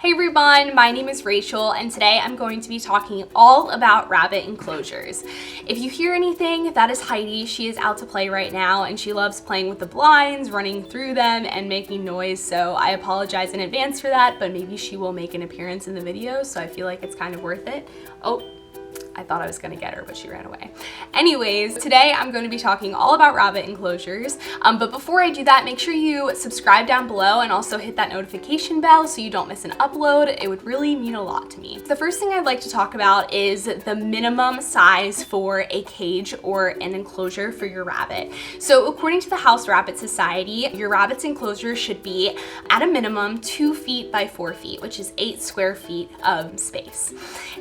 Hey everyone, my name is Rachel and today I'm going to be talking all about rabbit enclosures. If you hear anything, that is Heidi. She is out to play right now and she loves playing with the blinds, running through them, and making noise, so I apologize in advance for that, but maybe she will make an appearance in the video, so I feel like it's kind of worth it. Oh, I thought I was gonna get her, but she ran away. Anyways, today I'm going to be talking all about rabbit enclosures. But before I do that, make sure you subscribe down below and also hit that notification bell so you don't miss an upload. It would really mean a lot to me. The first thing I'd like to talk about is the minimum size for a cage or an enclosure for your rabbit. So according to the House Rabbit Society, your rabbit's enclosure should be at a minimum 2 feet by 4 feet, which is 8 square feet of space.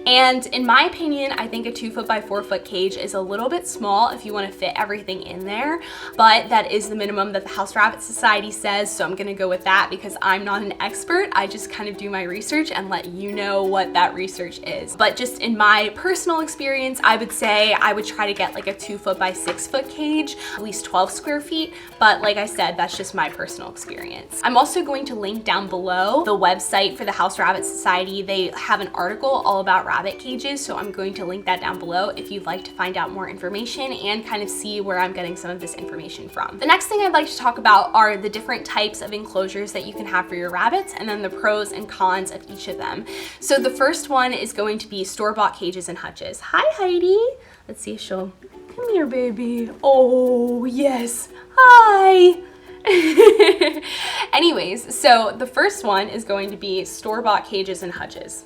And in my opinion, I think a 2 foot by 4 foot cage is a little bit small if you want to fit everything in there, but that is the minimum that the House Rabbit Society says, so I'm gonna go with that because I'm not an expert. I just kind of do my research and let you know what that research is. But just in my personal experience, I would say I would try to get like a 2 foot by 6 foot cage, at least 12 square feet, but like I said, that's just my personal experience. I'm also going to link down below the website for the House Rabbit Society. They have an article all about rabbit cages, so I'm going to link that down below if you'd like to find out more information and kind of see where I'm getting some of this information from. The next thing I'd like to talk about are the different types of enclosures that you can have for your rabbits and then the pros and cons of each of them. So the first one is going to be store-bought cages and hutches. Hi, Heidi. Let's see if she'll, come here, baby. Oh, yes. Hi. Anyways, so the first one is going to be store-bought cages and hutches.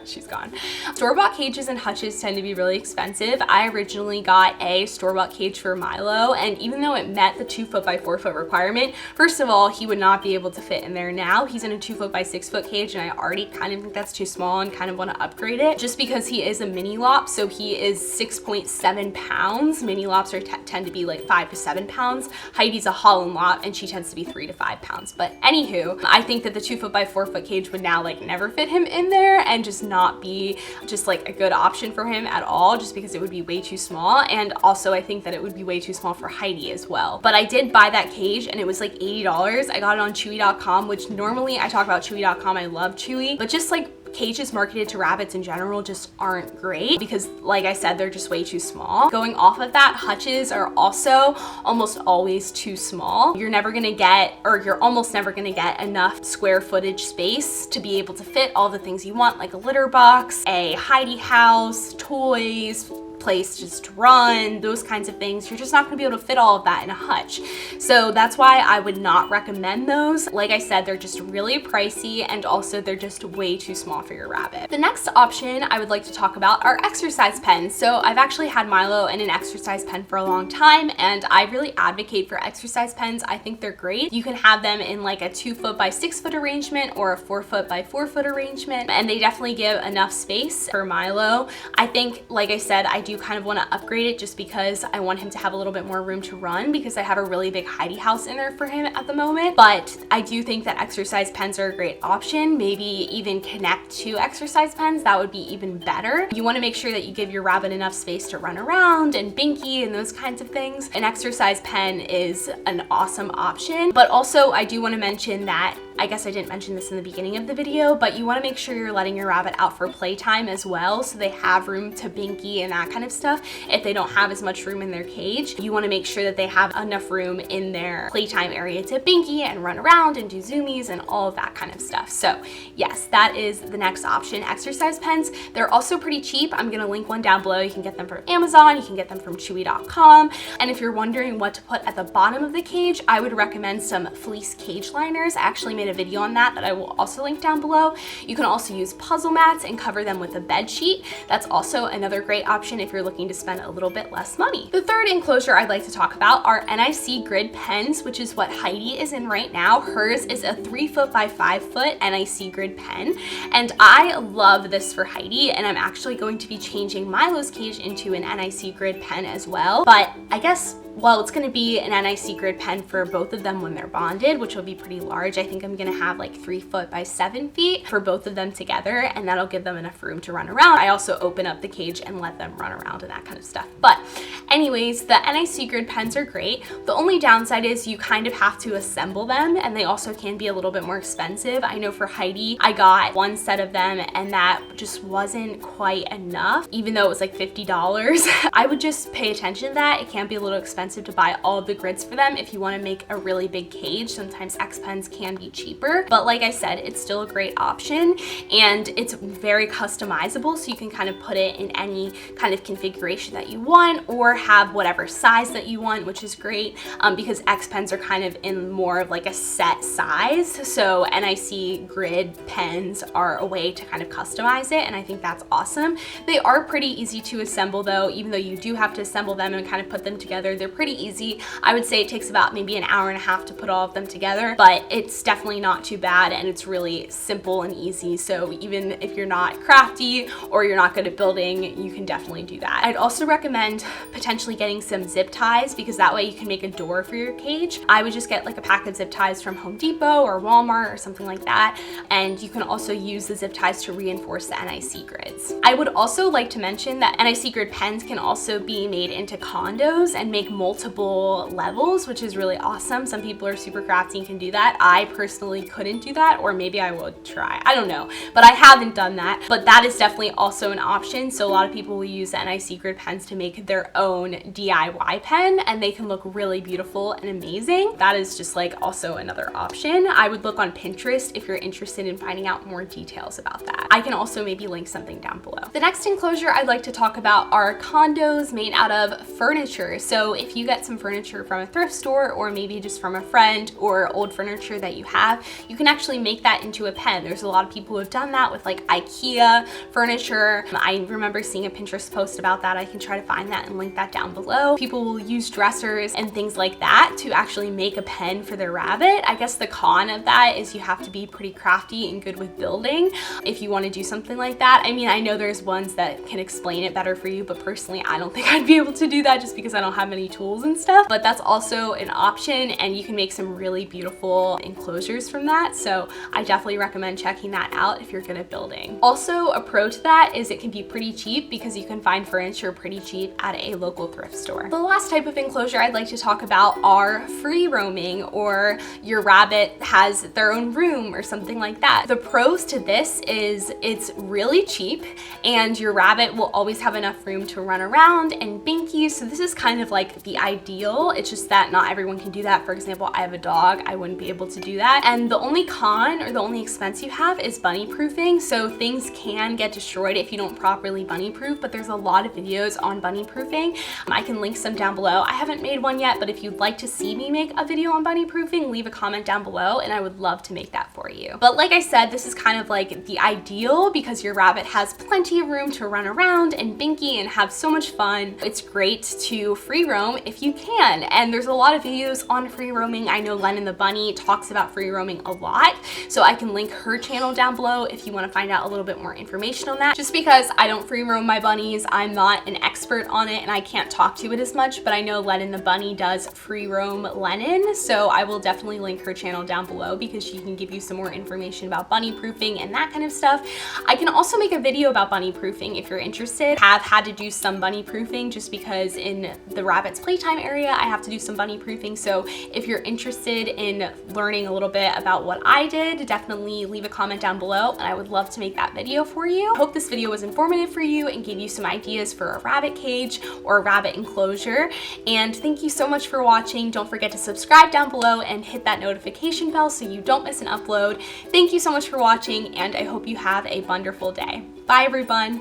She's gone. Store-bought cages and hutches tend to be really expensive. I originally got a store-bought cage for Milo, and even though it met the 2 foot by 4 foot requirement, first of all, he would not be able to fit in there now. He's in a 2 foot by 6 foot cage, and I already kind of think that's too small and kind of want to upgrade it just because he is a mini lop, so he is 6.7 pounds. Mini lops tend to be like 5 to 7 pounds. Heidi's a Holland lop, and she tends to be 3 to 5 pounds. But anywho, I think that the 2 foot by 4 foot cage would now like never fit him in there and just not be just like a good option for him at all, just because it would be way too small. And also I think that it would be way too small for Heidi as well. But I did buy that cage and it was like $80. I got it on Chewy.com, which normally I talk about Chewy.com. I love Chewy, but just like cages marketed to rabbits in general just aren't great because, like I said, they're just way too small. Going off of that, hutches are also almost always too small. You're never gonna get, or you're almost never gonna get enough square footage space to be able to fit all the things you want, like a litter box, a Heidi house, toys, place just to run, those kinds of things. You're just not gonna be able to fit all of that in a hutch. So that's why I would not recommend those. Like I said, they're just really pricey and also they're just way too small for your rabbit. The next option I would like to talk about are exercise pens. So I've actually had Milo in an exercise pen for a long time and I really advocate for exercise pens. I think they're great. You can have them in like a 2 foot by 6 foot arrangement or a 4 foot by 4 foot arrangement, and they definitely give enough space for Milo. I think, like I said, I do kind of want to upgrade it just because I want him to have a little bit more room to run because I have a really big Heidi house in there for him at the moment. But I do think that exercise pens are a great option. Maybe even connect to exercise pens, that would be even better. You want to make sure that you give your rabbit enough space to run around and binky and those kinds of things. An exercise pen is an awesome option, but also I do want to mention that, I guess I didn't mention this in the beginning of the video, but you want to make sure you're letting your rabbit out for playtime as well so they have room to binky and that kind of stuff. If they don't have as much room in their cage, you want to make sure that they have enough room in their playtime area to binky and run around and do zoomies and all of that kind of stuff. So yes, that is the next option, exercise pens. They're also pretty cheap. I'm going to link one down below. You can get them from Amazon, you can get them from Chewy.com. And if you're wondering what to put at the bottom of the cage, I would recommend some fleece cage liners. I actually made a video on that I will also link down below. You can also use puzzle mats and cover them with a bed sheet. That's also another great option if you're looking to spend a little bit less money. The third enclosure I'd like to talk about are NIC grid pens, which is what Heidi is in right now. Hers is a 3 foot by 5 foot NIC grid pen, and I love this for Heidi, and I'm actually going to be changing Milo's cage into an NIC grid pen as well. But I guess well, it's gonna be an NIC grid pen for both of them when they're bonded, which will be pretty large. I think I'm gonna have like 3 foot by 7 feet for both of them together, and that'll give them enough room to run around. I also open up the cage and let them run around and that kind of stuff. But anyways, the NIC grid pens are great. The only downside is you kind of have to assemble them, and they also can be a little bit more expensive. I know for Heidi, I got 1 set of them and that just wasn't quite enough, even though it was like $50. I would just pay attention to that. It can be a little expensive to buy all of the grids for them if you want to make a really big cage. Sometimes X pens can be cheaper, but like I said, it's still a great option and it's very customizable, so you can kind of put it in any kind of configuration that you want or have whatever size that you want, which is great because X pens are kind of in more of like a set size. So NIC grid pens are a way to kind of customize it, and I think that's awesome. They are pretty easy to assemble though, even though you do have to assemble them and kind of put them together. They're pretty easy. I would say it takes about maybe an hour and a half to put all of them together, but it's definitely not too bad and it's really simple and easy. So even if you're not crafty or you're not good at building, you can definitely do that. I'd also recommend potentially getting some zip ties because that way you can make a door for your cage. I would just get like a pack of zip ties from Home Depot or Walmart or something like that, and you can also use the zip ties to reinforce the NIC grids. I would also like to mention that NIC grid pens can also be made into condos and make multiple levels, which is really awesome. Some people are super crafty and can do that. I personally couldn't do that, or maybe I would try. I don't know, but I haven't done that. But that is definitely also an option. So a lot of people will use the NIC grid pens to make their own DIY pen, and they can look really beautiful and amazing. That is just like also another option. I would look on Pinterest if you're interested in finding out more details about that. I can also maybe link something down below. The next enclosure I'd like to talk about are condos made out of furniture. So if you get some furniture from a thrift store or maybe just from a friend or old furniture that you have, you can actually make that into a pen. There's a lot of people who have done that with like IKEA furniture. I remember seeing a Pinterest post about that. I can try to find that and link that down below. People will use dressers and things like that to actually make a pen for their rabbit. I guess the con of that is you have to be pretty crafty and good with building if you want to do something like that. I mean, I know there's ones that can explain it better for you, but personally I don't think I'd be able to do that just because I don't have many tools and stuff. But that's also an option, and you can make some really beautiful enclosures from that. So I definitely recommend checking that out if you're good at building. Also, a pro to that is it can be pretty cheap because you can find furniture pretty cheap at a local thrift store. The last type of enclosure I'd like to talk about are free roaming, or your rabbit has their own room or something like that. The pros to this is it's really cheap and your rabbit will always have enough room to run around and binky. So this is kind of like the ideal. It's just that not everyone can do that. For example, I have a dog. I wouldn't be able to do that. And the only con or the only expense you have is bunny proofing. So things can get destroyed if you don't properly bunny proof, but there's a lot of videos on bunny proofing. I can link some down below. I haven't made one yet, but if you'd like to see me make a video on bunny proofing, leave a comment down below and I would love to make that for you. But like I said, this is kind of like the ideal because your rabbit has plenty of room to run around and binky and have so much fun. It's great to free roam if you can. And there's a lot of videos on free roaming. I know Lennon the Bunny talks about free roaming a lot, so I can link her channel down below if you want to find out a little bit more information on that. Just because I don't free roam my bunnies, I'm not an expert on it and I can't talk to it as much, but I know Lennon the Bunny does free roam Lennon, so I will definitely link her channel down below because she can give you some more information about bunny proofing and that kind of stuff. I can also make a video about bunny proofing if you're interested. I've had to do some bunny proofing just because in the rabbit's playtime area I have to do some bunny proofing. So if you're interested in learning a little bit about what I did, definitely leave a comment down below and I would love to make that video for you. I hope this video was informative for you and gave you some ideas for a rabbit cage or a rabbit enclosure. And thank you so much for watching. Don't forget to subscribe down below and hit that notification bell so you don't miss an upload. Thank you so much for watching and I hope you have a wonderful day. Bye everyone.